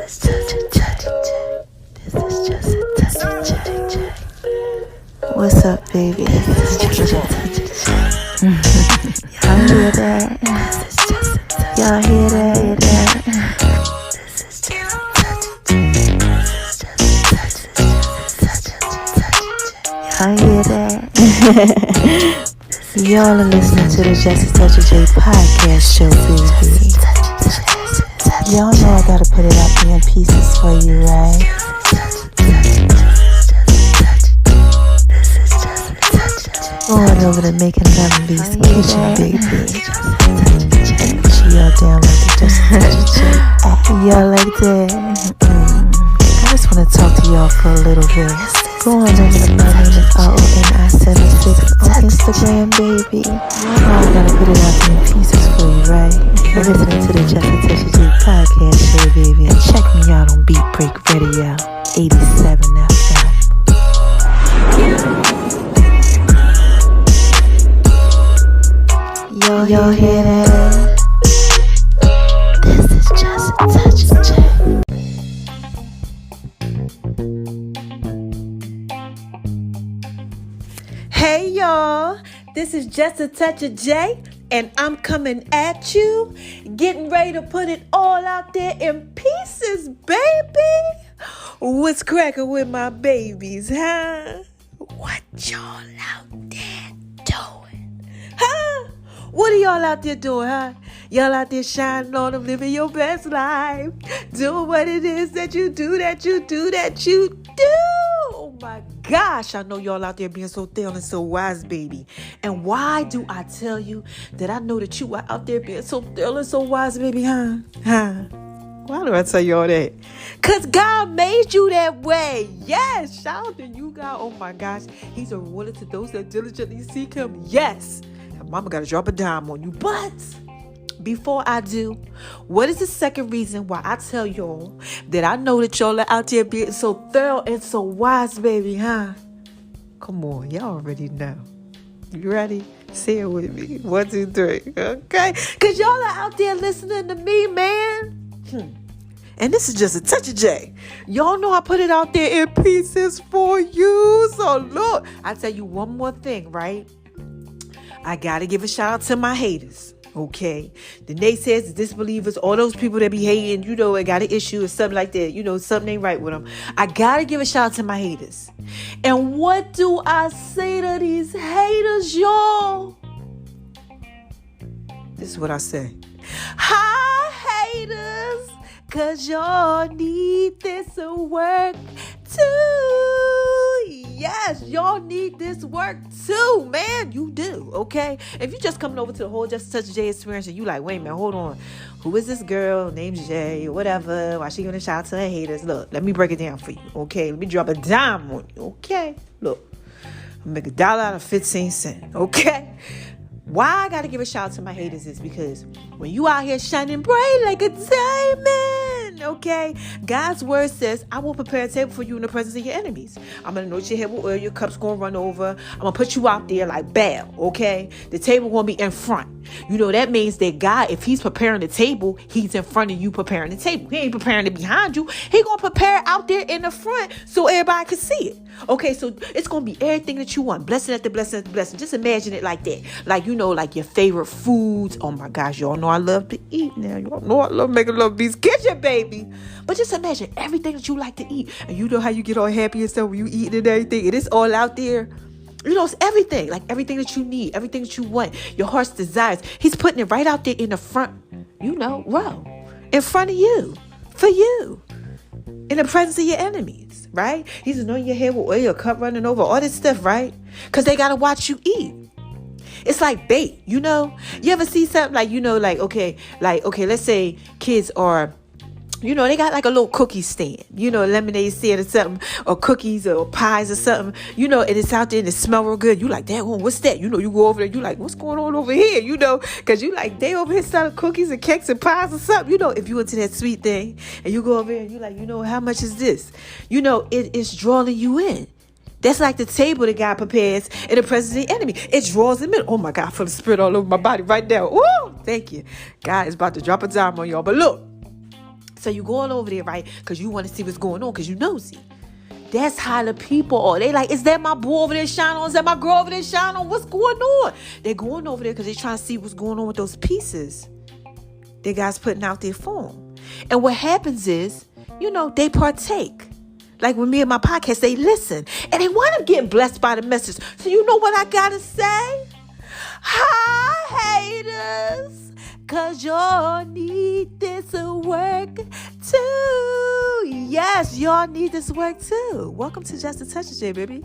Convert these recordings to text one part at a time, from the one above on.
is just a touch. This is just a touch. What's up, baby? This is just a touch. Y'all hear that? Y'all hear that? This is just a touch. Y'all hear that? Y'all are listening to the Just a Touch of J podcast show, baby. Y'all know I gotta put it out there in pieces for you, right? Going over to makingloveinvskitchen, baby. Y'all down like the Just a Touch of J. Y'all like that? I just wanna talk to y'all for a little bit. Go on over to my name is RONI76 on Instagram, baby. Y'all know I gotta put it out there in pieces for you, right? You're listening to the Just a Touch of J podcast show, baby. And check me out on Beat Break Radio, 87 FM. Y'all hear that? This is Just a Touch of J. Hey y'all, this is Just a Touch of J, and I'm coming at you, getting ready to put it all out there in pieces, baby. What's cracking with my babies, huh? What y'all out there doing, huh? What are y'all out there doing, huh? Y'all out there shining on them, living your best life, doing what it is that you do. Oh my gosh, I know y'all out there being so thorough and so wise, baby. And why do I tell you that I know that you are out there being so thorough and so wise, baby, huh? Why do I tell you all that? Because God made you that way. Yes, shout out to you, God. Oh my gosh, he's a rewarder to those that diligently seek him. Yes. And mama got to drop a dime on you. But before I do, what is the second reason why I tell y'all that I know that y'all are out there being so thorough and so wise, baby, huh? Come on, y'all already know. You ready? Say it with me. 1, 2, 3. Okay? Because y'all are out there listening to me, man. And this is Just a Touch of J. Y'all know I put it out there in pieces for you. So look, I tell you one more thing, right? I got to give a shout out to my haters. Okay, the naysayers, the disbelievers, all those people that be hating, you know, I got an issue or something like that. You know, something ain't right with them. I gotta give a shout out to my haters. And what do I say to these haters, y'all? This is what I say. Hi, haters, cause y'all need this work too. Yes, y'all need this work too, man. You do, okay? If you just coming over to the whole Just a Touch of J experience and you like, wait a minute, hold on. Who is this girl named Jay or whatever? Why she gonna shout out to her haters? Look, let me break it down for you, okay? Let me drop a dime on you, okay? Look, I'll make $1 out of 15 cents, okay? Why I gotta give a shout out to my haters is because when you out here shining bright like a diamond, okay, God's word says, I will prepare a table for you in the presence of your enemies. I'm gonna anoint your head with oil, your cup's gonna run over. I'm gonna put you out there like Baal, okay? The table gonna be in front. You know, that means that God, if he's preparing the table, he's in front of you preparing the table. He ain't preparing it behind you. He gonna prepare it out there in the front so everybody can see it. Okay, so it's gonna be everything that you want. Blessing after blessing after blessing. Just imagine it like that. Like, you know, like your favorite foods. Oh my gosh, y'all know I love to eat now. Y'all know I love making VspodcastTopics, baby. But just imagine everything that you like to eat. And you know how you get all happy and stuff when you eat and everything. It is all out there. You know, it's everything. Like everything that you need, everything that you want, your heart's desires. He's putting it right out there in the front, you know, row. In front of you. For you. In the presence of your enemies, right? He's anointing your head with oil, your cup running over, all this stuff, right? Because they got to watch you eat. It's like bait, you know? You ever see something like, you know, okay, let's say kids are, you know, they got like a little cookie stand, you know, lemonade stand or something, or cookies or pies or something, you know, and it's out there and it smell real good. You like, damn, what's that? You know, you go over there, you like, what's going on over here? You know, because you like, they over here selling cookies and cakes and pies or something. You know, if you into that sweet thing and you go over there and you like, you know, how much is this? You know, it's drawing you in. That's like the table that God prepares in the presence of the enemy. It draws them in. Oh my God, I feel the spirit all over my body right now. Woo! Thank you. God is about to drop a dime on y'all. But look. So you going over there, right? Because you want to see what's going on, because you nosy. That's how the people are. They like, is that my boy over there shine on? Is that my girl over there shine on? What's going on? They're going over there because they're trying to see what's going on with those pieces that guys putting out there for them. And what happens is, they partake. Like with me and my podcast, they listen. And they want to get blessed by the message. So you know what I got to say? Hi, haters. Because y'all need this work too. Yes, y'all need this work too. Welcome to Just a Touch of J, baby.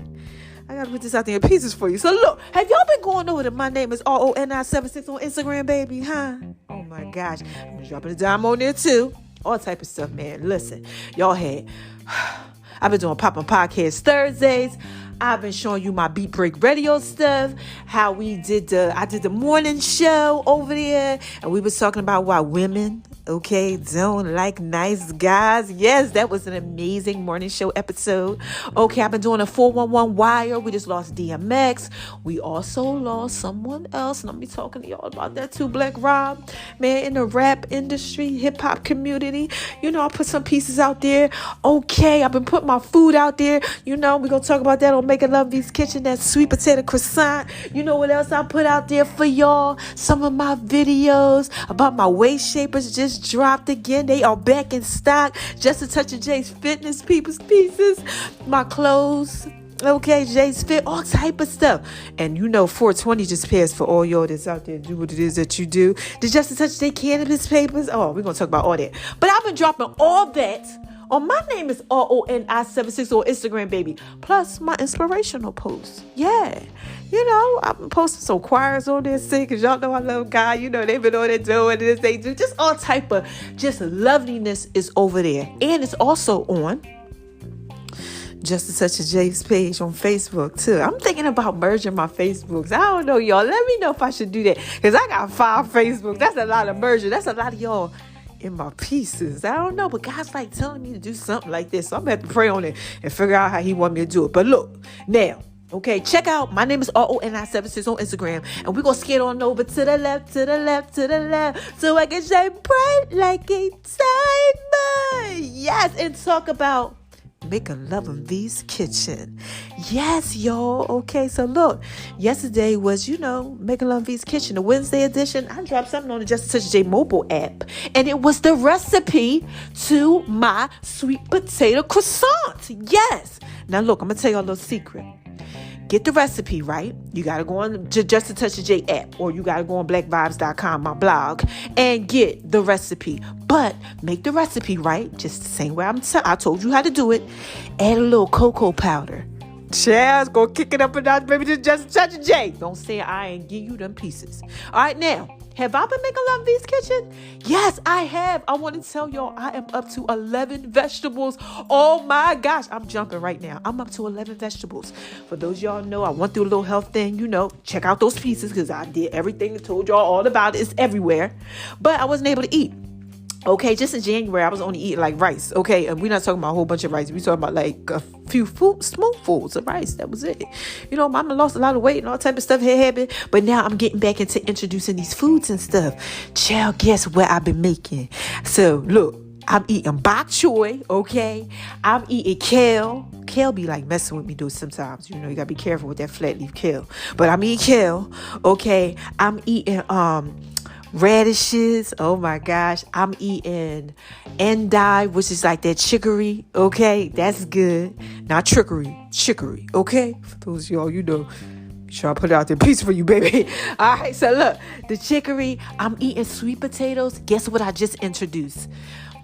I got to put this out there in pieces for you. So look, have y'all been going over to My Name is RONI76 on Instagram, baby, huh? Oh my gosh. I'm dropping a dime on there too. All type of stuff, man. Listen, y'all had... I've been doing Poppin Podcast Thursdays. I've been showing you my Beat Break Radio stuff. How I did the morning show over there. And we was talking about why women, don't like nice guys. Yes, that was an amazing morning show episode. Okay, I've been doing a 411 Wire. We just lost DMX. We also lost someone else. And I'll be talking to y'all about that too. Black Rob, man, in the rap industry, hip hop community. I put some pieces out there. Okay, I've been putting my food out there. We're going to talk about that on Making Love V's Kitchen, that sweet potato croissant. You know what else I put out there for y'all? Some of my videos about my waist shapers just dropped again. They are back in stock. Just a Touch of Jay's Fitness people's pieces. My clothes. Okay, Jay's Fit, all type of stuff. And 420 just passed for all y'all that's out there. Do what it is that you do. The Just a Touch of Jay cannabis papers. Oh, we're going to talk about all that. But I've been dropping all that on My Name is RONI76 on Instagram, baby. Plus my inspirational posts. Yeah. I've been posting some choirs on there, sing, because y'all know I love God. They've been on there doing this. They do just all type of just loveliness is over there. And it's also on Just a Touch of Jay's page on Facebook, too. I'm thinking about merging my Facebooks. I don't know, y'all. Let me know if I should do that, because I got 5 Facebooks. That's a lot of merging. That's a lot of y'all in my pieces. I don't know, but God's like telling me to do something like this. So I'm going to have to pray on it and figure out how he want me to do it. But look, now, okay, check out My Name is RONI76 on Instagram. And we're going to skate on over to the left, to the left, to the left. So I can shine bright like a diamond. Yes, and talk about Making Love in V's Kitchen. Yes, y'all. Okay, so look, yesterday was, Making Love in V's Kitchen, the Wednesday edition. I dropped something on the Just a Touch of J mobile app, and it was the recipe to my sweet potato croissant. Yes. Now look, I'm gonna tell y'all a little secret. Get the recipe, right? You got to go on Just a Touch of J app, or you got to go on blackvibes.com, my blog, and get the recipe. But make the recipe, right? Just the same way I told you how to do it. Add a little cocoa powder. Chaz, go kick it up and down, baby. Just a Touch of J. Don't say I ain't give you them pieces. All right, now. Have I been making Love in V's Kitchen? Yes, I have. I want to tell y'all I am up to 11 vegetables. Oh my gosh, I'm jumping right now. I'm up to 11 vegetables. For those y'all know, I went through a little health thing, check out those pieces, because I did everything and told y'all all about it. It's everywhere. But I wasn't able to eat. Okay, just in January, I was only eating like rice. Okay, and we're not talking about a whole bunch of rice. We're talking about like a few spoonfuls of rice. That was it. Mama lost a lot of weight and all type of stuff had happened. But now I'm getting back into introducing these foods and stuff. Child, guess what I've been making? So, look, I'm eating bok choy, okay? I'm eating kale. Kale be like messing with me though sometimes. You gotta be careful with that flat leaf kale. But I'm eating kale, okay? I'm eating, radishes. Oh my gosh. I'm eating endive, which is like that chicory. Okay. That's good. Not trickery. Chicory. Okay. For those of y'all, try to put it out there. Peace for you, baby. All right. So look, the chicory. I'm eating sweet potatoes. Guess what I just introduced?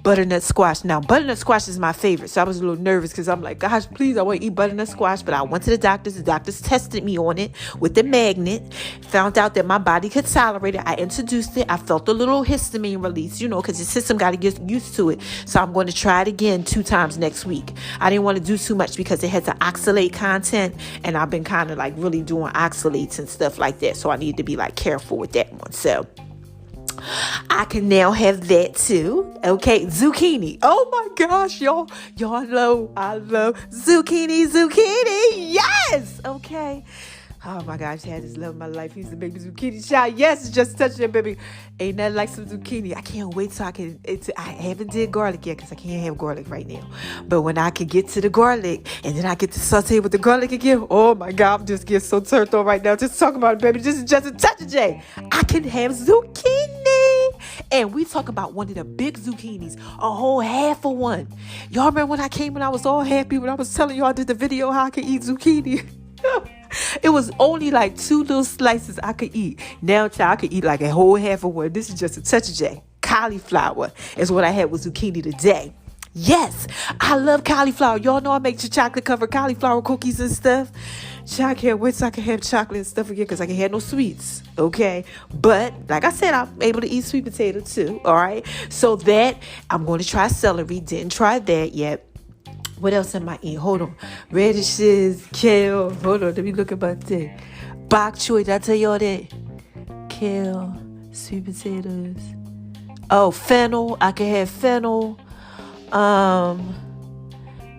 Butternut squash. Now, butternut squash is my favorite. So I was a little nervous because I'm like, gosh, please, I want to eat butternut squash. But I went to the doctors. The doctors tested me on it with the magnet. Found out that my body could tolerate it. I introduced it. I felt a little histamine release, because your system got to get used to it. So I'm going to try it again 2 times next week. I didn't want to do too much because it has an oxalate content. And I've been kind of like really doing oxalates and stuff like that. So I need to be like careful with that one. So I can now have that too. Okay, zucchini. Oh my gosh, y'all know I love zucchini. Yes. Okay. Oh my gosh, I had this love of my life. He used to make me zucchini shot. Yes, it's just touching it, baby. Ain't nothing like some zucchini. I can't wait till I haven't did garlic yet because I can't have garlic right now. But when I can get to the garlic and then I get to saute with the garlic again, oh my God, I'm just getting so turned on right now. Just talking about it, baby. This is just a touch of J. I can have zucchini. And we talk about one of the big zucchinis, a whole half of one. Y'all remember when I came and I was all happy when I was telling y'all I did the video how I could eat zucchini? It was only like 2 little slices I could eat. Now, child, I could eat like a whole half of one. This is just a touch of J. Cauliflower is what I had with zucchini today. Yes, I love cauliflower. Y'all know I make chocolate covered cauliflower cookies and stuff. I can't wait so I can have chocolate and stuff again because I can have no sweets. Okay. But like I said, I'm able to eat sweet potato too. All right. So that I'm going to try celery. Didn't try that yet. What else am I eating? Hold on. Radishes, kale. Hold on. Let me look at my thing. Bok choy. Did I tell y'all that? Kale, sweet potatoes. Oh, fennel. I can have fennel.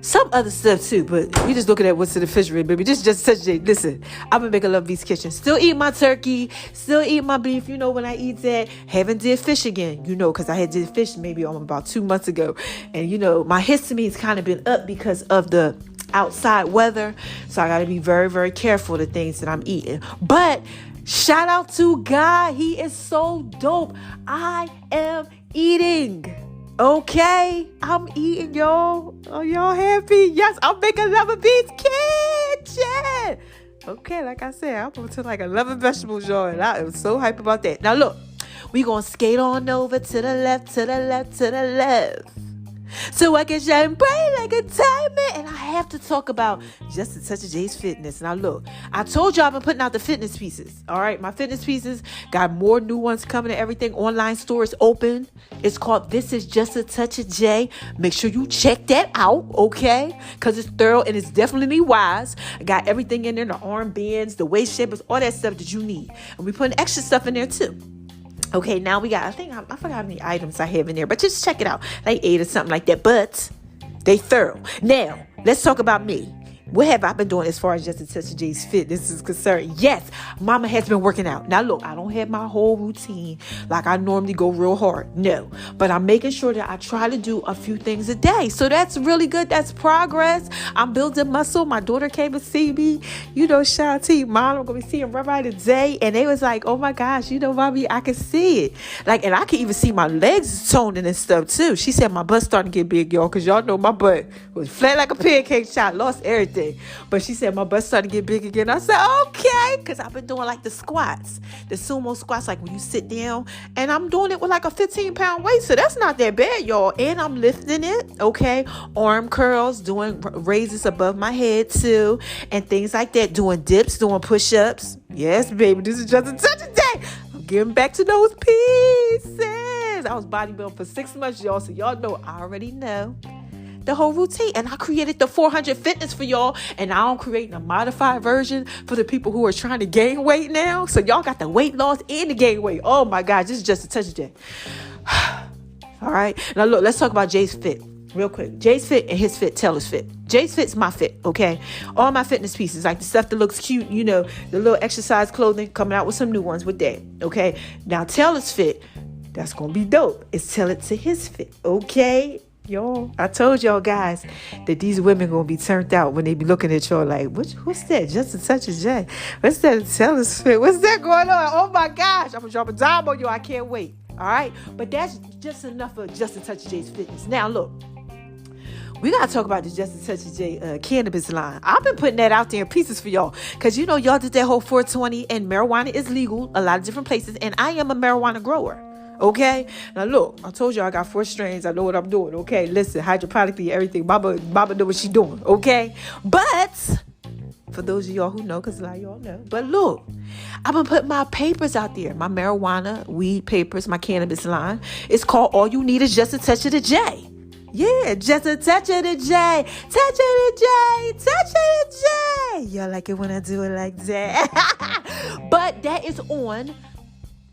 Some other stuff too, but we just looking at what's in the refrigerator, baby. This is just such a, listen, I'm gonna make a love V's kitchen. Still eat my turkey, still eat my beef, when I eat that. Haven't did fish again, because I had did fish maybe about 2 months ago. And my histamine's kind of been up because of the outside weather. So I gotta be very, very careful of the things that I'm eating. But shout out to God, he is so dope. I am eating. Okay, I'm eating, y'all. Are y'all happy? Yes, I'm making love of V's kitchen. Okay, like I said, I'm going to like 11 vegetables, y'all, and I am so hype about that. Now, look, we going to skate on over to the left, to the left, to the left. So I can shine bright like a diamond. And I have to talk about just a touch of Jay's fitness. Now look, I told you I've been putting out the fitness pieces. All right, my fitness pieces got more new ones coming and everything. Online store is open. It's called This Is Just a Touch of Jay. Make sure you check that out, okay? Because it's thorough and it's definitely wise. I got everything in there, the armbands, the waist shapers, all that stuff that you need. And we putting extra stuff in there too. Okay, now we got, I forgot how many items I have in there, but just check it out. Like 8 or something like that, but they thorough. Now, let's talk about me. What have I been doing as far as just a touch of Jay's fitness is concerned? Yes, mama has been working out. Now, look, I don't have my whole routine like I normally go real hard. No, but I'm making sure that I try to do a few things a day. So that's really good. That's progress. I'm building muscle. My daughter came to see me. Shout out to you, Mom. I'm going to be seeing right today. And they was like, oh my gosh, Mommy, I can see it. And I can even see my legs toning and stuff too. She said my butt's starting to get big, y'all, because y'all know my butt was flat like a pancake shot, lost everything. But she said my butt started to get big again. I said, okay, because I've been doing like the squats, the sumo squats, like when you sit down, and I'm doing it with like a 15-pound weight. So that's not that bad, y'all. And I'm lifting it, okay? Arm curls, doing raises above my head too, and things like that, doing dips, doing push-ups. Yes, baby, this is just a touch of day. I'm getting back to those pieces. I was bodybuilding for 6 months, y'all, so y'all know, I already know the whole routine. And I created the 400 fitness for y'all, and now I'm creating a modified version for the people who are trying to gain weight now. So y'all got the weight loss and the gain weight. Oh my God, this is just a touch of that. All right, now look, let's talk about Jay's fit real quick. Jay's fit and his fit, Taylor's fit. Jay's fit's my fit, okay? All my fitness pieces, like the stuff that looks cute, the little exercise clothing, coming out with some new ones with that, okay? Now Taylor's fit, that's gonna be dope. It's tailored to his fit, okay? Y'all, I told y'all guys that these women gonna be turned out when they be looking at y'all like, what's that? Just a touch of Jay. What's that? Taylor's fit. What's that going on? Oh my gosh, I'm gonna drop a dime on you. I can't wait. All right, but that's just enough of just a touch of Jay's fitness. Now look, we gotta talk about the Just a Touch of Jay cannabis line. I've been putting that out there in pieces for y'all, because y'all did that whole 420, and marijuana is legal a lot of different places, and I am a marijuana grower. Okay, now look, I told you I got 4 strains. I know what I'm doing. Okay, listen, hydroponically, everything. Mama know what she doing. Okay, but for those of y'all who know, because a lot of y'all know, but look, I've been putting my papers out there, my marijuana, weed papers, my cannabis line. It's called All You Need Is Just a Touch of the J. Yeah, just a touch of the J. Touch of the J. Touch of the J. Y'all like it when I do it like that. But that is on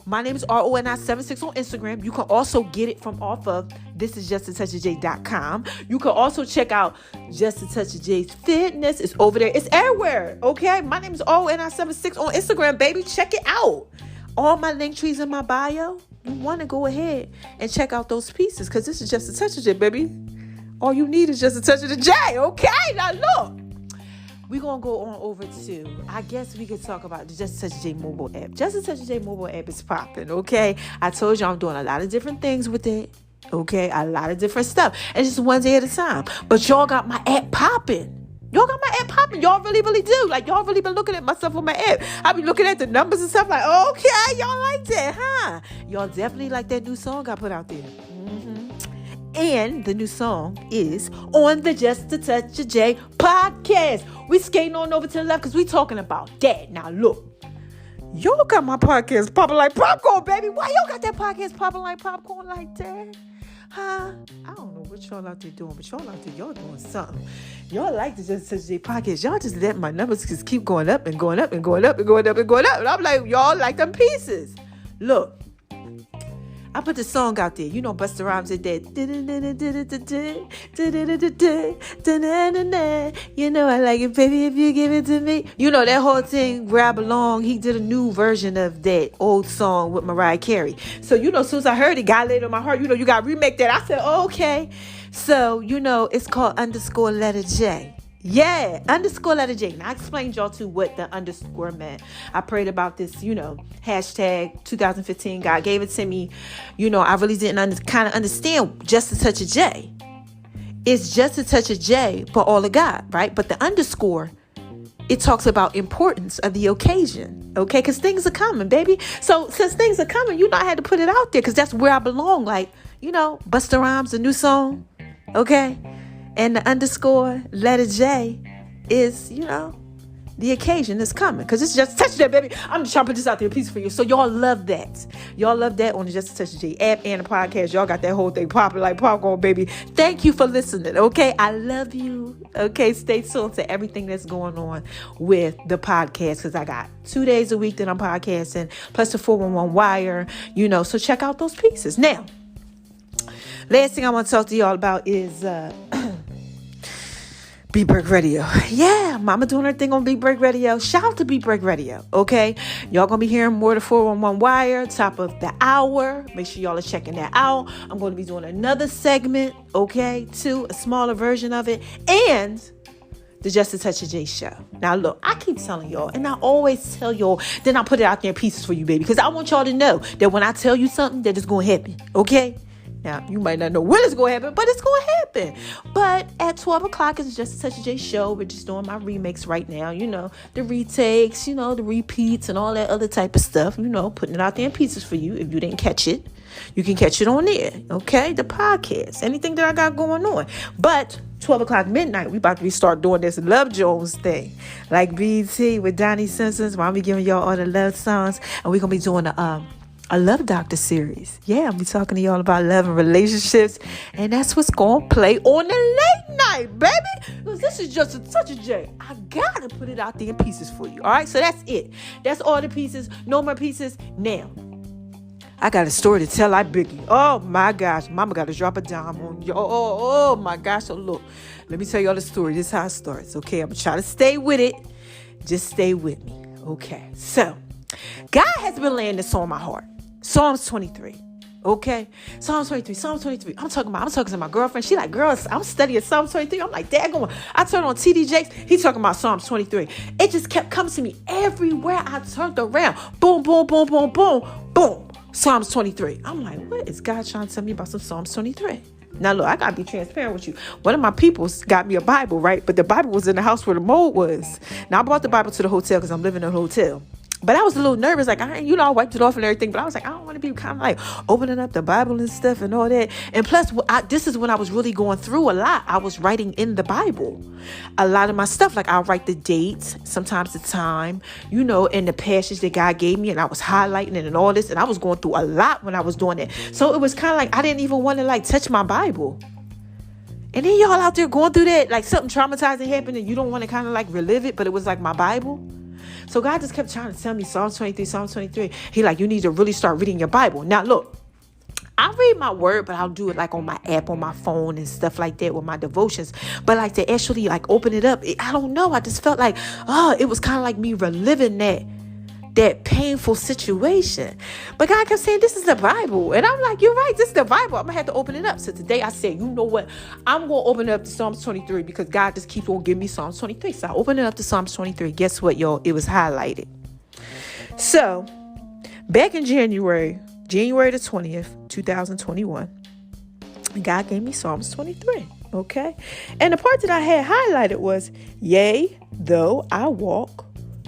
My name is RONI76 on Instagram. You can also get it from off of thisisjusttouchofj.com. You can also check out Just a Touch of J's Fitness. It's over there. It's everywhere. Okay. My name is RONI76 on Instagram, baby. Check it out. All my link trees in my bio. You want to go ahead and check out those pieces because this is Just a Touch of J, baby. All you need is just a touch of the J. Okay. Now look. We're going to go on over to, I guess we could talk about the Just a Touch of J mobile app. Just a Touch of J mobile app is popping, okay? I told you I'm doing a lot of different things with it, okay? A lot of different stuff. And just one day at a time. But y'all got my app popping. Y'all got my app popping. Y'all really, really do. Like, y'all really been looking at my stuff on my app. I be looking at the numbers and stuff like, okay, y'all like that, huh? Y'all definitely like that new song I put out there. And the new song is on the Just a Touch of J podcast. We skating on over to the left because we talking about that. Now look, y'all got my podcast popping like popcorn, baby. Why y'all got that podcast popping like popcorn like that? Huh? I don't know what y'all out there doing, but y'all out there, y'all doing something. Y'all like the Just a Touch of J podcast. Y'all just let my numbers just keep going up and going up and going up and going up and going up. And I'm like, y'all like them pieces. Look. I put the song out there. You know Busta Rhymes did that. You know I like it, baby, if you give it to me. You know that whole thing, Grab Along. He did a new version of that old song with Mariah Carey. So, you know, as soon as I heard it, God laid on my heart, you know, you got to remake that. I said, okay. So, you know, it's called underscore letter J. Yeah, underscore letter J. Now, I explained y'all to what the underscore meant. I prayed about this, you know, hashtag 2015. God gave it to me. You know, I really didn't kind of understand just a touch of J. It's just a touch of J for all of God, right? But the underscore, it talks about importance of the occasion, okay? Because things are coming, baby. So since things are coming, you know, I had to put it out there because that's where I belong. Like, you know, Busta Rhymes, a new song, okay? And the underscore letter J is, you know, the occasion is coming. Because it's Just a Touch of J, baby. I'm just trying to put this out there a piece for you. So y'all love that. Y'all love that on the Just a Touch of J app and the podcast. Y'all got that whole thing popping like popcorn, baby. Thank you for listening, okay? I love you. Okay, stay tuned to everything that's going on with the podcast. Because I got 2 days a week that I'm podcasting. Plus the 411 wire, you know. So check out those pieces. Now, last thing I want to talk to y'all about is... Beat Break Radio. Yeah, mama doing her thing on Beat Break Radio. Shout out to Beat Break Radio, okay? Y'all gonna be hearing more of the 411 wire, top of the hour. Make sure y'all are checking that out. I'm going to be doing another segment, okay, too, a smaller version of it, and the Just a Touch of J show. Now, look, I keep telling y'all, and I always tell y'all, then I put it out there in pieces for you, baby, because I want y'all to know that when I tell you something, that it's going to happen, okay? Now, you might not know when it's going to happen, but it's going to happen. But at 12 o'clock, it's Just a Touch of J show. We're just doing my remakes right now. You know, the retakes, you know, the repeats and all that other type of stuff. You know, putting it out there in pieces for you. If you didn't catch it, you can catch it on there. Okay? The podcast. Anything that I got going on. But 12 o'clock midnight, we about to start doing this Love Jones thing. Like BT with Donnie Simpsons. Where I'll be giving y'all all the love songs. And we're going to be doing a Love Doctor series. Yeah, I'll be talking to y'all about love and relationships. And that's what's going to play on the late night, baby. Because this is Just a Touch of J. I got to put it out there in pieces for you. All right, so that's it. That's all the pieces. No more pieces. Now, I got a story to tell like Biggie. Oh, my gosh. Mama got to drop a dime on you. Oh, my gosh. So, look, let me tell y'all the story. This is how it starts, okay? I'm going to try to stay with it. Just stay with me, okay? So, God has been laying this on my heart. Psalms 23. Okay? Psalms 23. I'm talking to my girlfriend. She like, girl, I'm studying Psalms 23. I'm like, daggone. I turned on TD Jakes. He talking about Psalms 23. It just kept coming to me everywhere I turned around. Boom, boom, boom, boom, boom, boom. Psalms 23. I'm like, what is God trying to tell me about some Psalms 23? Now, look, I got to be transparent with you. One of my peoples got me a Bible, right? But the Bible was in the house where the mold was. Now, I brought the Bible to the hotel because I'm living in a hotel. But I was a little nervous, like, I wiped it off and everything. But I was like, I don't want to be kind of like opening up the Bible and stuff and all that. And plus, this is when I was really going through a lot. I was writing in the Bible. A lot of my stuff, like I'll write the dates, sometimes the time, you know, and the passage that God gave me. And I was highlighting it and all this. And I was going through a lot when I was doing it. So it was kind of like I didn't even want to like touch my Bible. And then y'all out there going through that, like something traumatizing happened and you don't want to kind of like relive it. But it was like my Bible. So God just kept trying to tell me Psalms 23. He like, you need to really start reading your Bible. Now, look, I read my word, but I'll do it like on my app, on my phone and stuff like that with my devotions. But like to actually like open it up, I don't know. I just felt like, it was kind of like me reliving that painful situation. But God kept saying, this is the Bible. And I'm like, you're right, this is the Bible. I'm going to have to open it up. So today I said, you know what? I'm going to open it up to Psalms 23 because God just keeps on giving me Psalms 23. So I opened it up to Psalms 23. Guess what, y'all? It was highlighted. So back in January the 20th, 2021, God gave me Psalms 23. Okay. And the part that I had highlighted was, yea, though I walk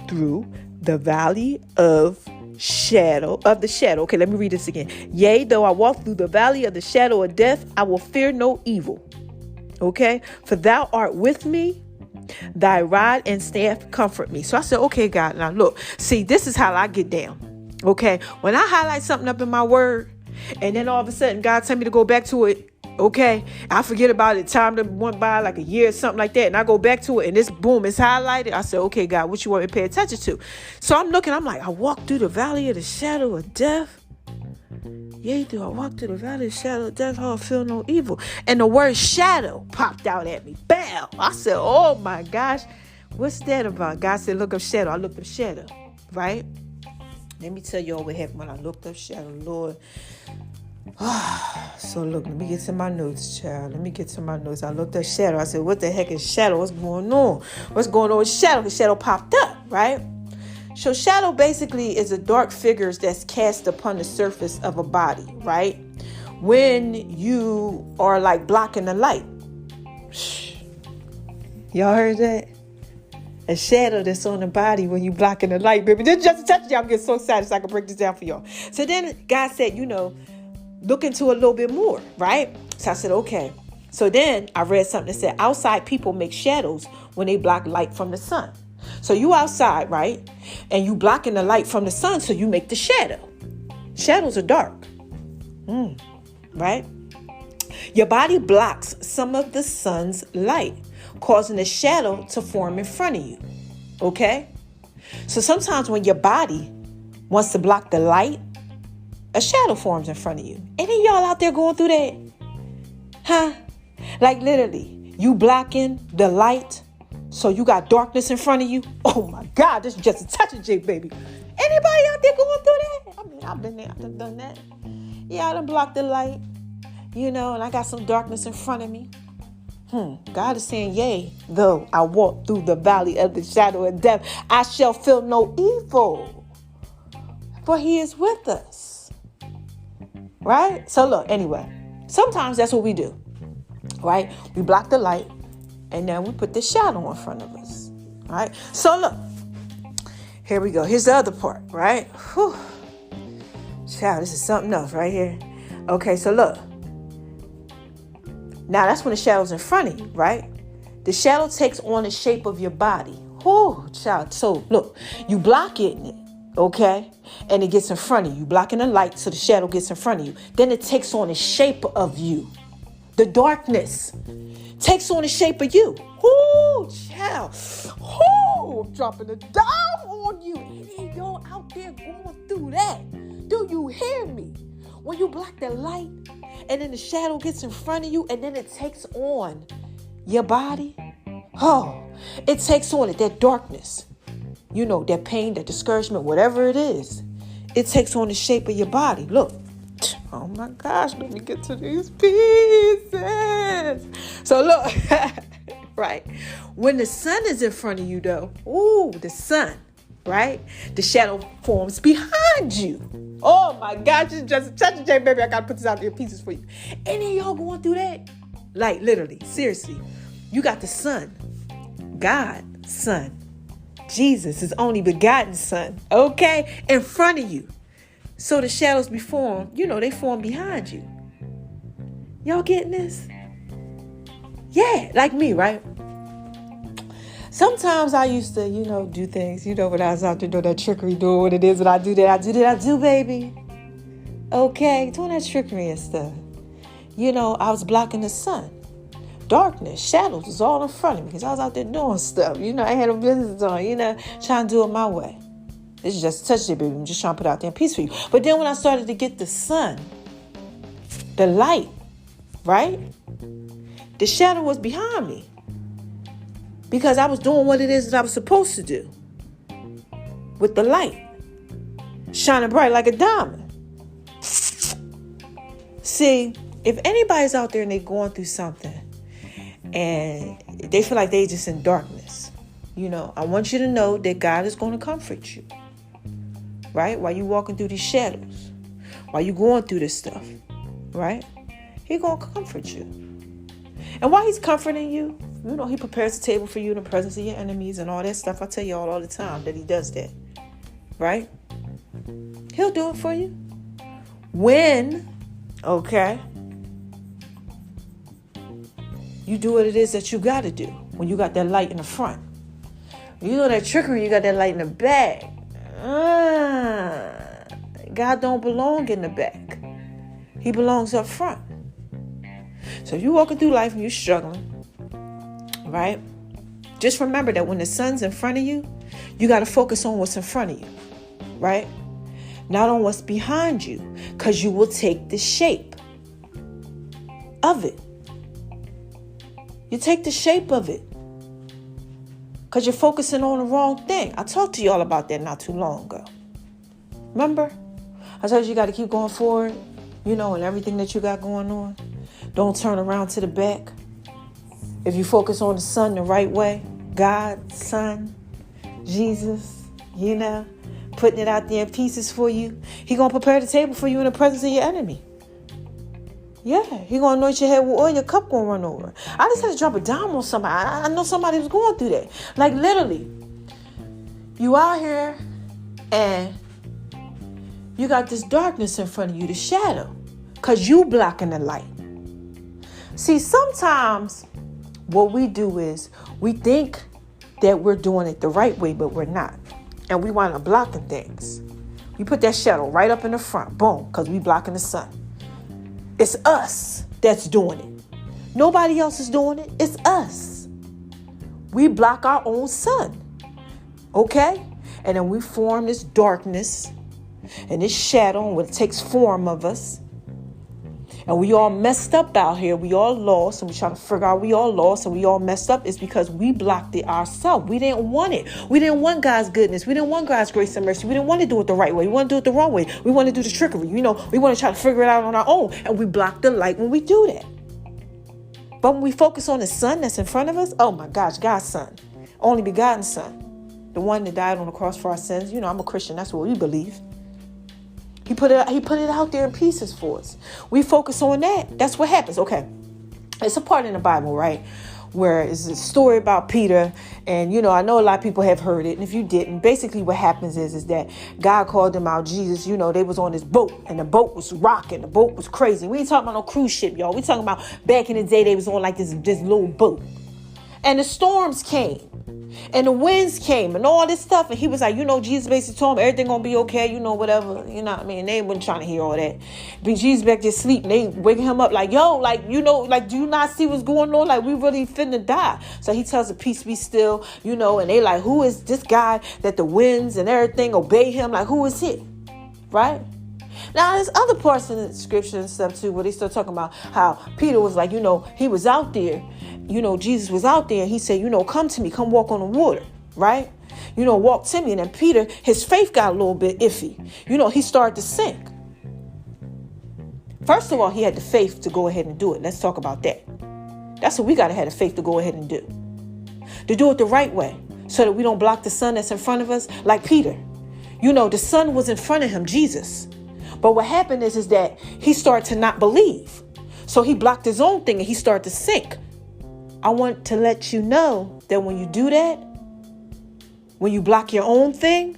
through the valley of the shadow. Okay, let me read this again. Yea, though I walk through the valley of the shadow of death, I will fear no evil. Okay, for thou art with me, thy rod and staff comfort me. So I said, okay, God, now look, see, this is how I get down. Okay, when I highlight something up in my word, and then all of a sudden God tell me to go back to it. Okay, I forget about it. Time that went by like a year or something like that. And I go back to it and it's boom, it's highlighted. I said, okay, God, what you want me to pay attention to? So I'm looking, I'm like, I walk through the valley of the shadow of death. Yea, do I walk through the valley of the shadow of death? I feel no evil. And the word shadow popped out at me. Bam! I said, oh my gosh, what's that about? God said, look up shadow. I looked up shadow, right? Let me tell you all what happened when I looked up shadow, Lord. So look, let me get to my notes, child. Let me get to my notes. I looked at shadow. I said, what the heck is shadow? What's going on? What's going on with shadow? The shadow popped up, right? So shadow basically is a dark figure that's cast upon the surface of a body, right? When you are like blocking the light. Y'all heard that? A shadow that's on the body when you blocking the light, baby. This just a touch. I'm getting so excited so I can break this down for y'all. So then God said, look into a little bit more, right? So I said, okay. So then I read something that said outside people make shadows when they block light from the sun. So you outside, right? And you blocking the light from the sun, so you make the shadow. Shadows are dark. Right? Your body blocks some of the sun's light, causing a shadow to form in front of you. Okay? So sometimes when your body wants to block the light, a shadow forms in front of you. Any y'all out there going through that? Huh? Like literally, you blocking the light, so you got darkness in front of you. Oh my God, this is just a touch of J, baby. Anybody out there going through that? I mean, I've been there, I've done that. Yeah, I done blocked the light, and I got some darkness in front of me. God is saying, yea, though I walk through the valley of the shadow of death, I shall feel no evil, for he is with us. Right? So look, anyway, sometimes that's what we do, right? We block the light and then we put the shadow in front of us. All right? So look, here we go. Here's the other part, right? Whew. Child, this is something else right here. Okay, so look. Now that's when the shadow's in front of you, right? The shadow takes on the shape of your body. Whew, child. So look, you block it, okay? And it gets in front of you. Blocking the light so the shadow gets in front of you. Then it takes on the shape of you. The darkness takes on the shape of you. Ooh, child. Ooh, I'm dropping a dime on you. Any y'all out there going through that? Do you hear me? When you block the light and then the shadow gets in front of you and then it takes on your body. Oh, it takes on it, that darkness. That pain, that discouragement, whatever it is. It takes on the shape of your body. Look. Oh my gosh, let me get to these pieces. So look, right? When the sun is in front of you though, the sun, right? The shadow forms behind you. Oh my gosh, it's just a touch of J, baby. I gotta put this out in pieces for you. Any of y'all going through that? Like literally, seriously. You got the son, God, son, Jesus, his only begotten son, okay, in front of you. So the shadows be formed, they form behind you. Y'all getting this? Yeah, like me, right? Sometimes I used to, do things, when I was out there doing that trickery, doing what it is that I do, baby. Okay, doing that trickery and stuff. I was blocking the sun. darkness, shadows was all in front of me because I was out there doing stuff. You know, I had a business on, you know, trying to do it my way. This is just a touch it, baby. I'm just trying to put out there in peace for you. But then when I started to get the sun, the light, right? The shadow was behind me because I was doing what it is that I was supposed to do with the light, shining bright like a diamond. See, if anybody's out there and they're going through something and they feel like they're just in darkness, you know, I want you to know that God is going to comfort you, right? While you're walking through these shadows, while you're going through this stuff, right? He's going to comfort you. And while he's comforting you, you know, he prepares a table for you in the presence of your enemies and all that stuff. I tell you all the time that he does that, right? He'll do it for you. When, okay, you do what it is that you got to do when you got that light in the front. You know that trickery, you got that light in the back. God don't belong in the back. He belongs up front. So if you're walking through life and you're struggling, right? Just remember that when the sun's in front of you, you got to focus on what's in front of you, right? Not on what's behind you, because you will take the shape of it. You take the shape of it because you're focusing on the wrong thing. I talked to y'all about that not too long ago. Remember? I told you got to keep going forward, you know, and everything that you got going on. Don't turn around to the back. If you focus on the sun the right way, God, Son, Jesus, you know, putting it out there in pieces for you, he going to prepare the table for you in the presence of your enemy. Yeah, he going to anoint your head with oil, your cup going to run over. I just had to drop a dime on somebody. I know somebody was going through that. Like literally, you out here and you got this darkness in front of you, the shadow, because you blocking the light. See, sometimes what we do is we think that we're doing it the right way, but we're not. And we wind up blocking things. We put that shadow right up in the front, boom, because we blocking the sun. It's us that's doing it. Nobody else is doing it. It's us. We block our own sun. Okay? And then we form this darkness and this shadow, and it takes form of us. And we all messed up out here. We all lost. And we trying to figure out we all lost and we all messed up. It's because we blocked it ourselves. We didn't want it. We didn't want God's goodness. We didn't want God's grace and mercy. We didn't want to do it the right way. We want to do it the wrong way. We want to do the trickery. You know, we want to try to figure it out on our own. And we block the light when we do that. But when we focus on the son that's in front of us, oh my gosh, God's son, only begotten son, the one that died on the cross for our sins. You know, I'm a Christian. That's what we believe. He put it out there in pieces for us. We focus on that. That's what happens. Okay. It's a part in the Bible, right? Where it's a story about Peter. And, you know, I know a lot of people have heard it. And if you didn't, basically what happens is that God called them out. Jesus, you know, they was on this boat and the boat was rocking. The boat was crazy. We ain't talking about no cruise ship, y'all. We talking about back in the day, they was on like this little boat. And the storms came. And the winds came and all this stuff. And he was like, you know, Jesus basically told him everything going to be okay. You know, whatever. You know what I mean? They wasn't trying to hear all that. But Jesus back there sleeping. They waking him up like, yo, like, you know, like, do you not see what's going on? Like, we really finna die. So he tells the peace be still, you know, and they like, who is this guy that the winds and everything obey him? Like, who is he? Right? Now, there's other parts in the scripture and stuff, too, where they start talking about how Peter was like, you know, he was out there. You know, Jesus was out there and he said, you know, come to me, come walk on the water, right? You know, walk to me. And then Peter, his faith got a little bit iffy. You know, he started to sink. First of all, he had the faith to go ahead and do it. Let's talk about that. That's what we got to have the faith to go ahead and do. To do it the right way so that we don't block the sun that's in front of us like Peter. You know, the sun was in front of him, Jesus. But what happened is that he started to not believe. So he blocked his own thing and he started to sink. I want to let you know that when you do that, when you block your own thing,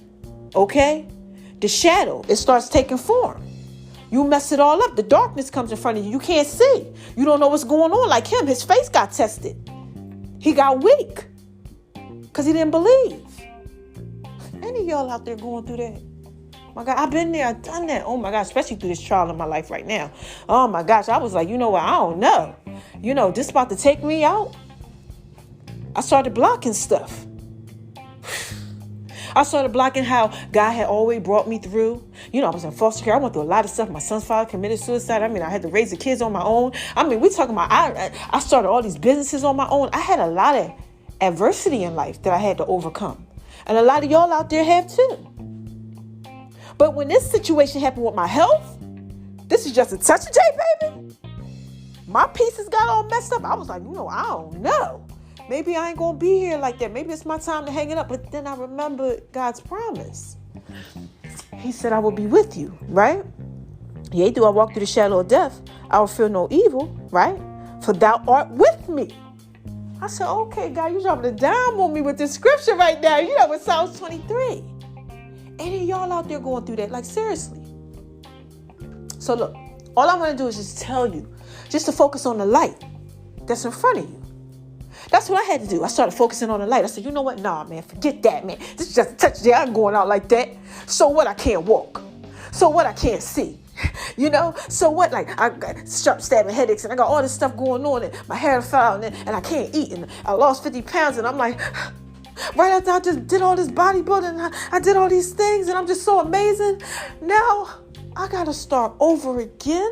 okay, the shadow, it starts taking form. You mess it all up. The darkness comes in front of you. You can't see. You don't know what's going on. Like him, his face got tested. He got weak because he didn't believe. Any of y'all out there going through that? My God, I've been there. I've done that. Oh, my God, especially through this trial in my life right now. Oh, my gosh. I was like, you know what? I don't know. This about to take me out. I started blocking stuff. I started blocking how God had always brought me through. I was in foster care. I went through a lot of stuff. My son's father committed suicide. I had to raise the kids on my own. We're talking about, I started all these businesses on my own. I had a lot of adversity in life that I had to overcome. And a lot of y'all out there have too. But when this situation happened with my health, this is just a touch of J, baby. My pieces got all messed up. I was like, I don't know. Maybe I ain't going to be here like that. Maybe it's my time to hang it up. But then I remembered God's promise. He said, I will be with you, right? Yea, do I walk through the shadow of death, I will fear no evil, right? For thou art with me. I said, okay, God, you're dropping it down on me with this scripture right now. With Psalms 23. Any of y'all out there going through that? Like, seriously. So look, all I want to do is just tell you, just to focus on the light that's in front of you. That's what I had to do. I started focusing on the light. I said, you know what? Nah, man, forget that, man. This is just a touch there. I'm going out like that. So what? I can't walk. So what? I can't see. So what? Like, I got sharp stabbing headaches and I got all this stuff going on and my hair fell out and I can't eat and I lost 50 pounds and I'm like, right after I just did all this bodybuilding, I did all these things and I'm just so amazing. Now I got to start over again.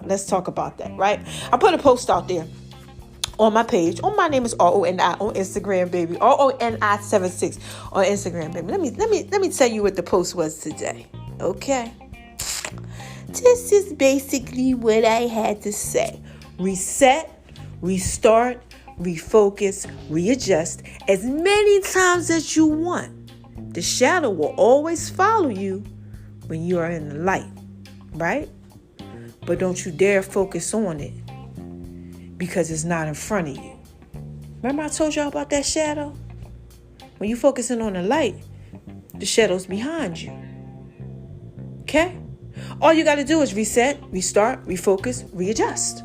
Let's talk about that, right? I put a post out there on my page. My name is RONI on Instagram, baby. RONI76 on Instagram, baby. Let me tell you what the post was today. Okay. This is basically what I had to say. Reset, restart, refocus, readjust as many times as you want. The shadow will always follow you when you are in the light, right? But don't you dare focus on it because it's not in front of you. Remember I told y'all about that shadow? When you focusing on the light, the shadow's behind you. Okay? All you got to do is reset, restart, refocus, readjust.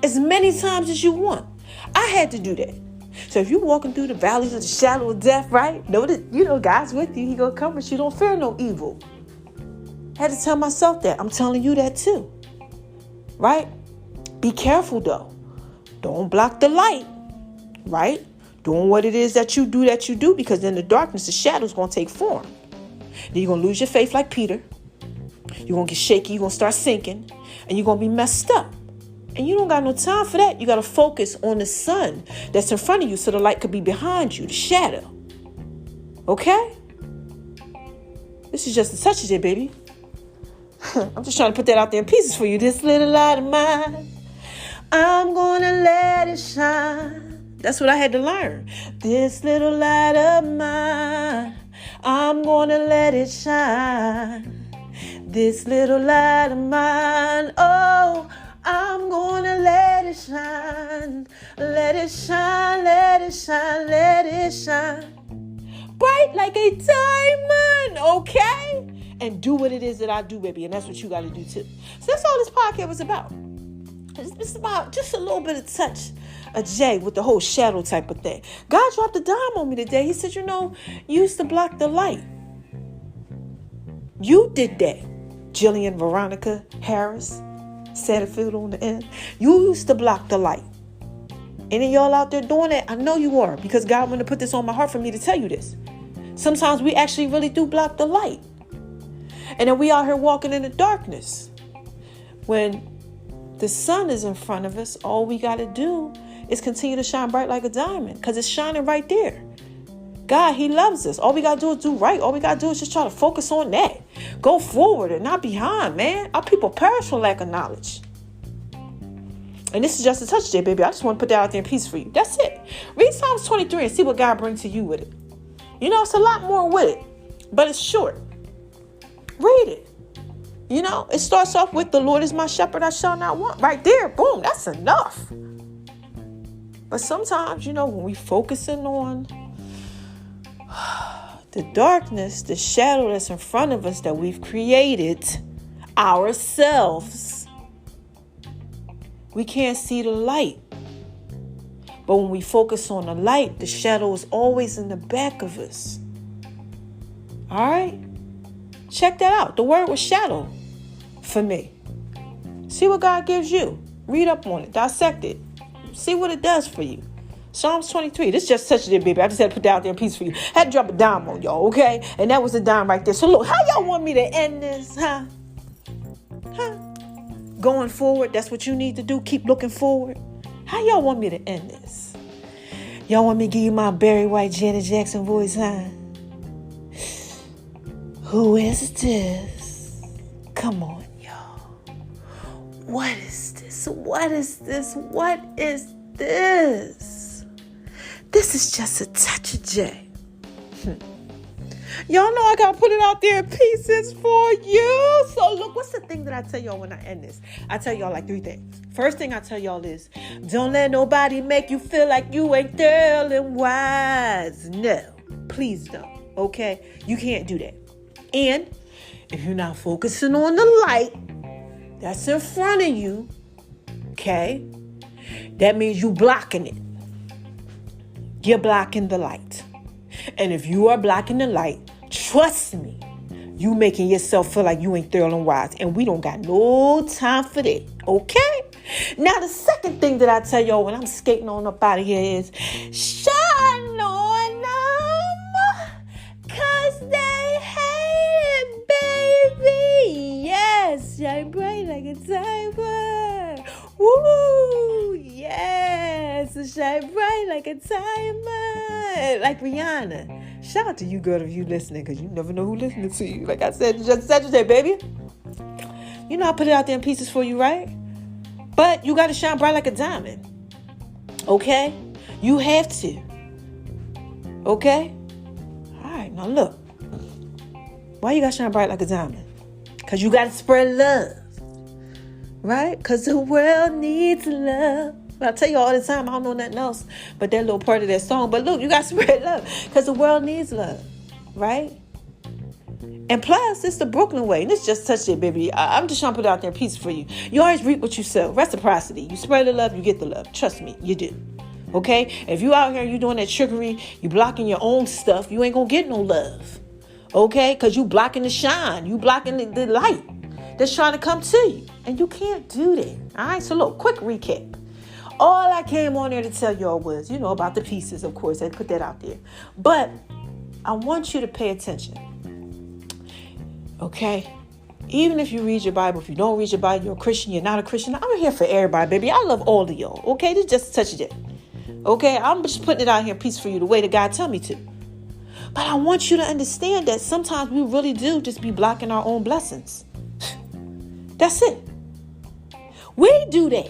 As many times as you want. I had to do that. So if you're walking through the valleys of the shadow of death, right? Know that, God's with you. He gonna comfort you. Don't fear no evil. I had to tell myself that. I'm telling you that too. Right? Be careful though. Don't block the light. Right? Doing what it is that you do, because in the darkness, the shadow's gonna take form. Then you're gonna lose your faith like Peter. You're gonna get shaky. You're gonna start sinking. And you're gonna be messed up. And you don't got no time for that. You got to focus on the sun that's in front of you so the light could be behind you, the shadow. Okay? This is just a touch of it, baby. I'm just trying to put that out there in pieces for you. This little light of mine, I'm going to let it shine. That's what I had to learn. This little light of mine, I'm going to let it shine. This little light of mine, oh, I'm gonna let it shine, let it shine, let it shine, let it shine. Bright like a diamond, okay? And do what it is that I do, baby. And that's what you got to do too. So that's all this podcast was about. It's about just a little bit of touch, a J with the whole shadow type of thing. God dropped a dime on me today. He said, you used to block the light. You did that. Jillian Veronica Harris. Satterfield on the end. You used to block the light. Any of y'all out there doing that? I know you are, because God wanted to put this on my heart for me to tell you this. Sometimes we actually really do block the light. And then we out here walking in the darkness. When the sun is in front of us, all we got to do is continue to shine bright like a diamond, because it's shining right there. God, he loves us. All we got to do is do right. All we got to do is just try to focus on that. Go forward and not behind, man. Our people perish for lack of knowledge. And this is just a touch there, baby. I just want to put that out there in peace for you. That's it. Read Psalms 23 and see what God brings to you with it. It's a lot more with it, but it's short. Read it. It starts off with, the Lord is my shepherd, I shall not want. Right there, boom, that's enough. But sometimes, when we focusing on the darkness, the shadow that's in front of us that we've created ourselves, we can't see the light. But when we focus on the light, the shadow is always in the back of us. All right? Check that out. The word was shadow for me. See what God gives you. Read up on it. Dissect it. See what it does for you. Psalms 23. This just touched it, baby. I just had to put that out there in peace for you. Had to drop a dime on y'all, okay? And that was a dime right there. So look, how y'all want me to end this, huh? Going forward, that's what you need to do. Keep looking forward. How y'all want me to end this? Y'all want me to give you my Barry White, Janet Jackson voice, huh? Who is this? Come on, y'all. What is this? What is this? What is this? This is just a touch of J. Y'all know I gotta put it out there in pieces for you. So look, what's the thing that I tell y'all when I end this? I tell y'all like 3 things. First thing I tell y'all is, don't let nobody make you feel like you ain't thorough and wise. No, please don't. Okay? You can't do that. And if you're not focusing on the light that's in front of you, okay, that means you blocking it. You're blocking the light. And if you are blocking the light, trust me, you making yourself feel like you ain't thorough and wise. And we don't got no time for that. Okay? Now, the second thing that I tell y'all when I'm skating on up out of here is, shine on them, 'cause they hate it, baby. Yes, shine bright like a diamond. Woo, yes, shine bright like a diamond. Like Rihanna. Shout out to you, girl, if you listening, because you never know who's listening to you. Like I said, just said, baby. You know I put it out there in pieces for you, right? But you got to shine bright like a diamond. Okay? You have to. Okay? All right, now look. Why you got to shine bright like a diamond? Because you got to spread love. Right? Because the world needs love. I tell you all the time, I don't know nothing else but that little part of that song. But look, you got to spread love because the world needs love, right? And plus, it's the Brooklyn way. And it's just touch it, baby. I'm just trying to put it out there in peace for you. You always reap what you sow. Reciprocity. You spread the love, you get the love. Trust me, you do. Okay? If you out here and you doing that trickery, you blocking your own stuff, you ain't going to get no love. Okay? Because you blocking the shine. You blocking the light that's trying to come to you. And you can't do that. All right? So look, quick recap. All I came on there to tell y'all was, about the pieces, of course. I put that out there. But I want you to pay attention. Okay? Even if you read your Bible, if you don't read your Bible, you're a Christian, you're not a Christian. I'm here for everybody, baby. I love all of y'all. Okay? This is just a touch of it. Okay? I'm just putting it out here in peace for you the way that God tell me to. But I want you to understand that sometimes we really do just be blocking our own blessings. That's it. We do that.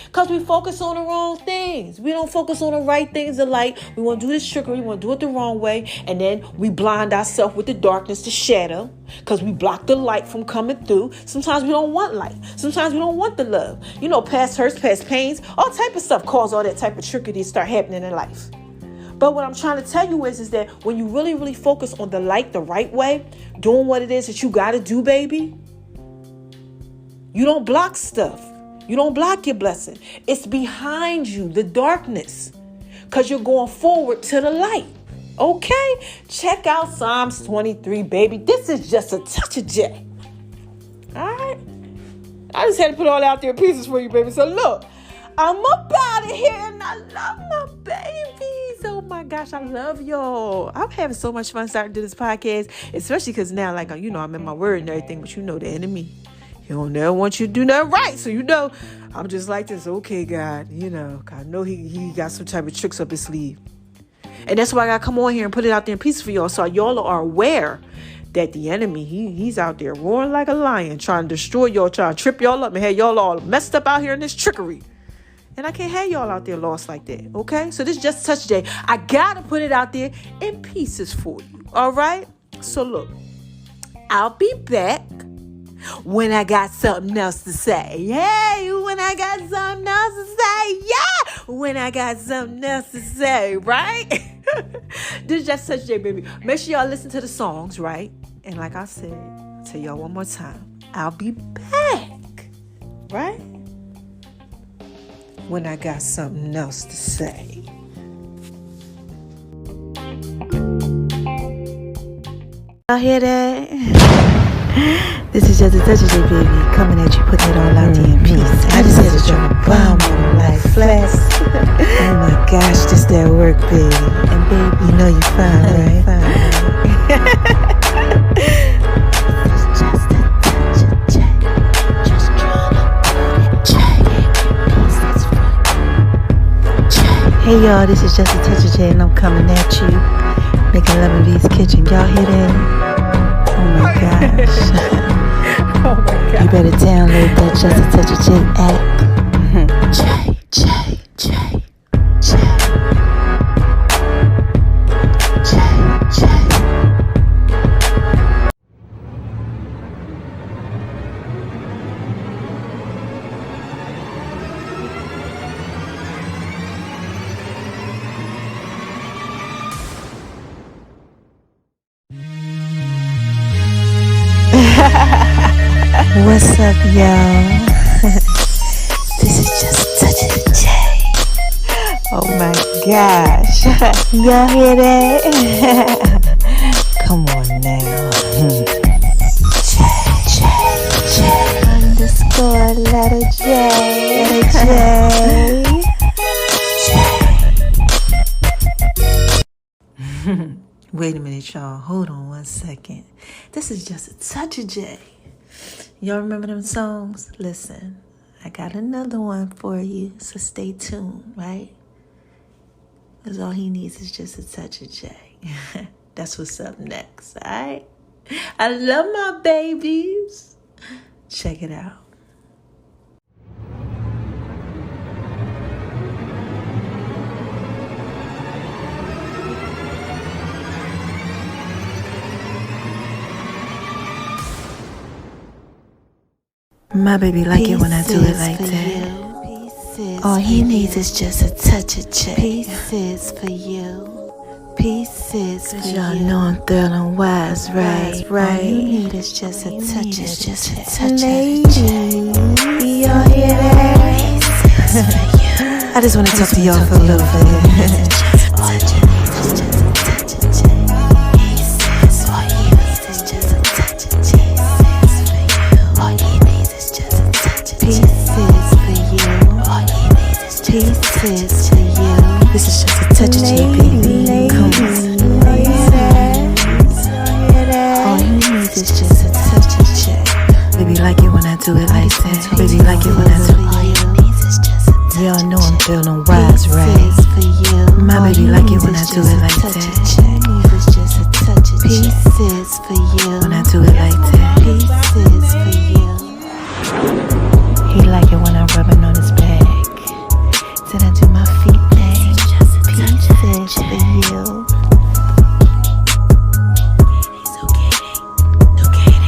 Because we focus on the wrong things. We don't focus on the right things of light. We want to do this trickery. We want to do it the wrong way. And then we blind ourselves with the darkness, the shadow. Because we block the light from coming through. Sometimes we don't want light. Sometimes we don't want the love. Past hurts, past pains. All type of stuff cause all that type of trickery to start happening in life. But what I'm trying to tell you is that when you really, really focus on the light the right way, doing what it is that you got to do, baby, you don't block stuff. You don't block your blessing. It's behind you, the darkness, because you're going forward to the light. Okay? Check out Psalms 23, baby. This is just a touch of J. All right? I just had to put all out there pieces for you, baby. So look, I'm up out of here and I love my babies. Oh my gosh, I love y'all. I'm having so much fun starting to do this podcast, especially because now, I'm in my word and everything, but the enemy. He don't never want you to do nothing right. So, I'm just like this. Okay, God, I know he got some type of tricks up his sleeve. And that's why I got to come on here and put it out there in pieces for y'all. So y'all are aware that the enemy, he's out there roaring like a lion, trying to destroy y'all, trying to trip y'all up and have y'all all messed up out here in this trickery. And I can't have y'all out there lost like that. Okay? So this is just touch day. I got to put it out there in pieces for you. All right? So look, I'll be back when I got something else to say. Hey, when I got something else to say. Yeah, when I got something else to say, right? This is just such a day, baby. Make sure y'all listen to the songs, right? And like I said, I'll tell y'all one more time. I'll be back, right? When I got something else to say. Y'all hear that? This is just a touch of J, baby. Coming at you, putting it all out there in peace. I just had to drop a bomb on them like flex. Oh my gosh, this that work, baby. And baby, you know you fine, right? Hey y'all, this is just a touch of J, and I'm coming at you, making love in VspodcastTopics. Y'all hear that? Oh my gosh. Oh my God. You better download that Just a Touch of J app. J. What's up, y'all? This is just a touch of the J. Oh my gosh. Y'all hear that? Come on now. J. Underscore letter J. Wait a minute, y'all. Hold on one second. This is just a touch of J. Y'all remember them songs? Listen, I got another one for you, so stay tuned, right? Because all he needs is just a touch of J. That's what's up next, all right? I love my babies. Check it out. My baby like it when I do it like that. All he needs is just a touch of J. Pieces for you. Pieces for you. Y'all know I'm thorough and wise, right? All you need is just a touch of J. Ladies, y'all hear that? I just want to talk to y'all for a little bit. All you need is just a touch of J. All you need is just a touch of J. All you need is just a touch of J. Pieces for you. All you need is pieces for you. This is just a touch of J, baby. Come on. All you need is just a touch of J. Baby like it when I do it like that. Baby like it when I do it. All you need is just a touch of J. Y'all know I'm feeling wise, right? My baby like it when I do it like that. Pieces for you. When I do it like that. Pieces for you. He like it when I'm rubbing on his back. Then I do my feet thing. Pieces for you.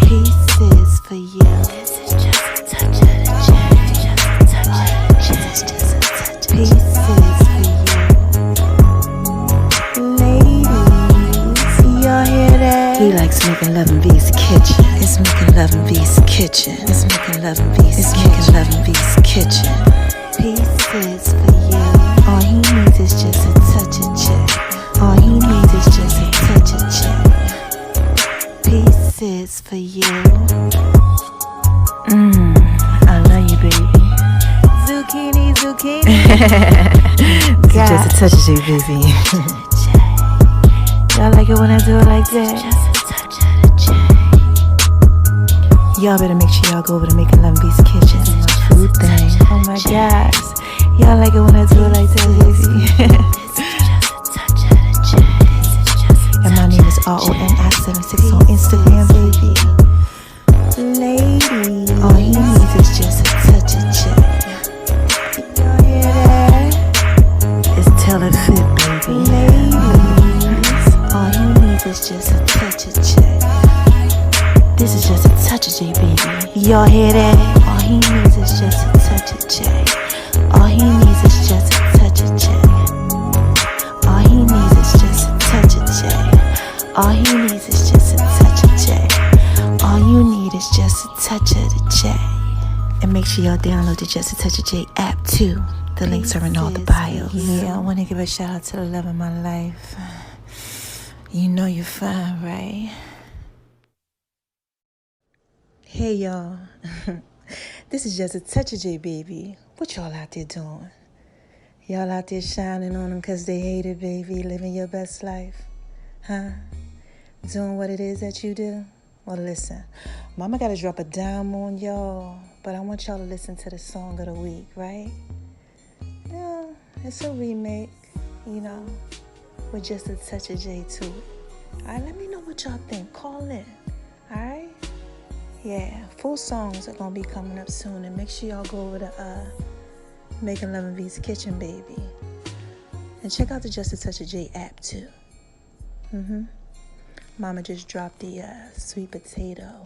Pieces for you. This is just a touch of the J. Just a touch of the J. This is just a touch of pieces for you. Ladies, y'all hear that? He likes making love in VspodcastTopics. It's making love in VspodcastTopics. It's making love in VspodcastTopics. It's making love in VspodcastTopics. Pieces for you. All he needs is just a touch of J. All he needs is just a touch of J. Pieces for you. I love you, baby. Zucchini. Just a touch of J, baby. Y'all like it when I do it like that? Y'all better make sure y'all go over to Making Love in VspodcastTopics. It's my food thing. Oh my gosh. Y'all like it when I do it like that, baby. And my name is RONI76 on Instagram, baby. Ladies, all he needs is just a touch of J. Y'all hear that? It's tell it fit, baby. Ladies, all he needs is just a touch of J. This is just a touch of J, baby. Y'all hear that? All he needs is just a touch of J. All he needs is just a touch of J. All he needs is just a touch of J. All he needs is just a touch of J. All you need is just a touch of the J. And make sure y'all download the Just a Touch of J app too. The links are in all the bios. Yeah, I want to give a shout out to the love of my life. You know you're fine, right? Hey y'all, this is just a touch of J, baby. What y'all out there doing? Y'all out there shining on them because they hate it, baby, living your best life, huh? Doing what it is that you do? Well, listen, mama got to drop a dime on y'all, but I want y'all to listen to the song of the week, right? Yeah, it's a remake, with just a touch of J to it. All right, let me know what y'all think. Call in, all right? Yeah, full songs are going to be coming up soon, and make sure y'all go over to makingloveinvskitchen, baby. And check out the Just a Touch of J app, too. Mama just dropped the sweet potato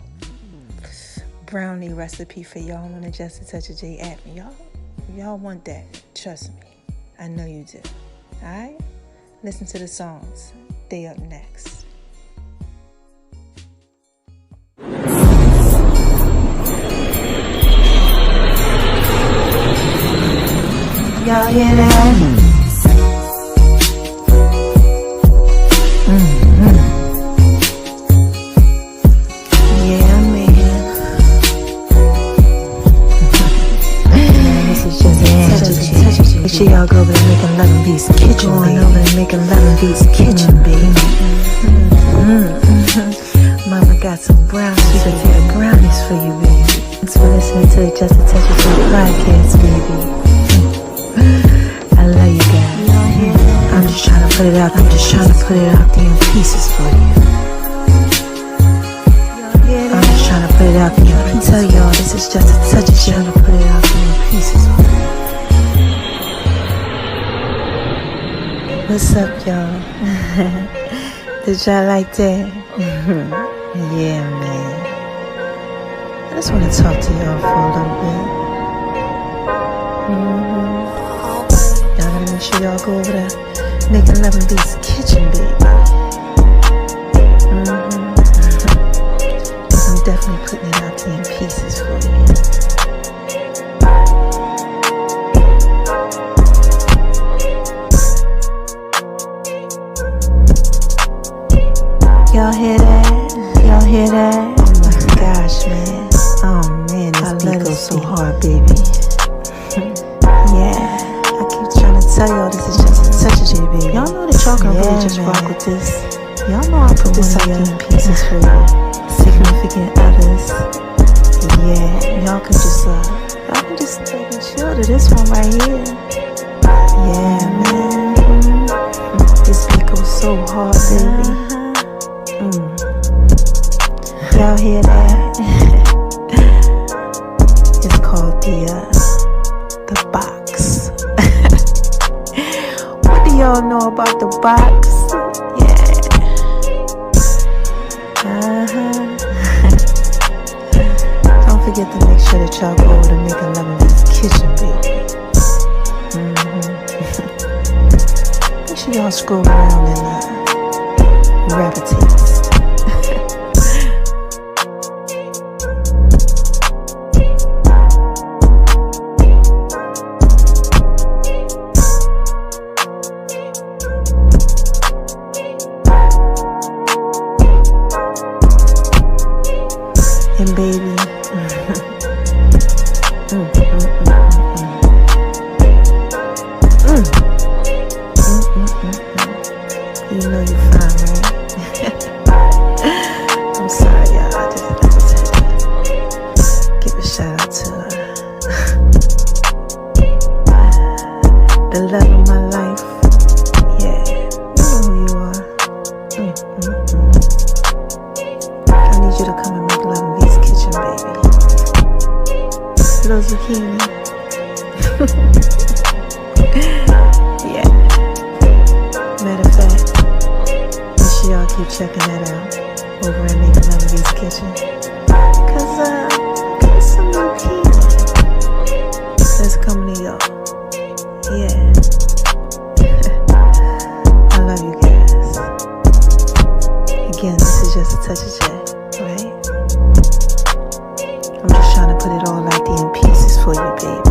brownie recipe for y'all on the Just a Touch of J app. Y'all want that. Trust me. I know you do. All right? Listen to the songs. They up next. Y'all hear that? Yeah, man. This is just a touch of J. Make sure y'all go over to makingloveinvskitchen. Going over to makingloveinvskitchen, baby. Mama got some brownies, sweet potato brownies for you, baby. Thanks for listening to the Just a Touch of J podcast, baby. I love you guys. I'm just trying to put it out there in pieces for you. I'm just trying to put it out there. I tell y'all this is just a touch of J. Trying to put it out there in pieces for you. What's up, y'all? Did y'all like that? Yeah, man. I just want to talk to y'all for a little bit. Y'all gotta make sure y'all go over to makingloveinvskitchen, baby. I'm definitely putting it out there in pieces for you. Y'all hear that? Y'all hear that? Oh my gosh, man. Oh man, this beat goes so hard, baby. Yeah, I keep trying to tell y'all this is just a touch of J, baby. Y'all know that y'all can really just rock with this. Y'all know I put this out there in pieces for you. Significant others. Yeah, y'all can just take and chill to this one right here. Yeah, man. This beat goes so hard, baby. Y'all hear that? It's called the box. What do y'all know about the box? Yeah. Don't forget to make sure that y'all go over to makingloveinvskitchen, baby. Make sure y'all scroll around and grab a taste. And baby, you know you fine, right? I'm sorry, y'all. I just had to give a shout out to the love of my life. Yeah, you know who you are. I need you to come and make love in V's kitchen, baby. Little zucchini. Yeah. Matter of fact, make sure y'all keep checking that out over at Making Love in V's Kitchen. Cause got some new healing that's coming to y'all. Yeah. I love you guys. Again, this is just a touch of J, right? I'm just trying to put it all out there in pieces for you, baby.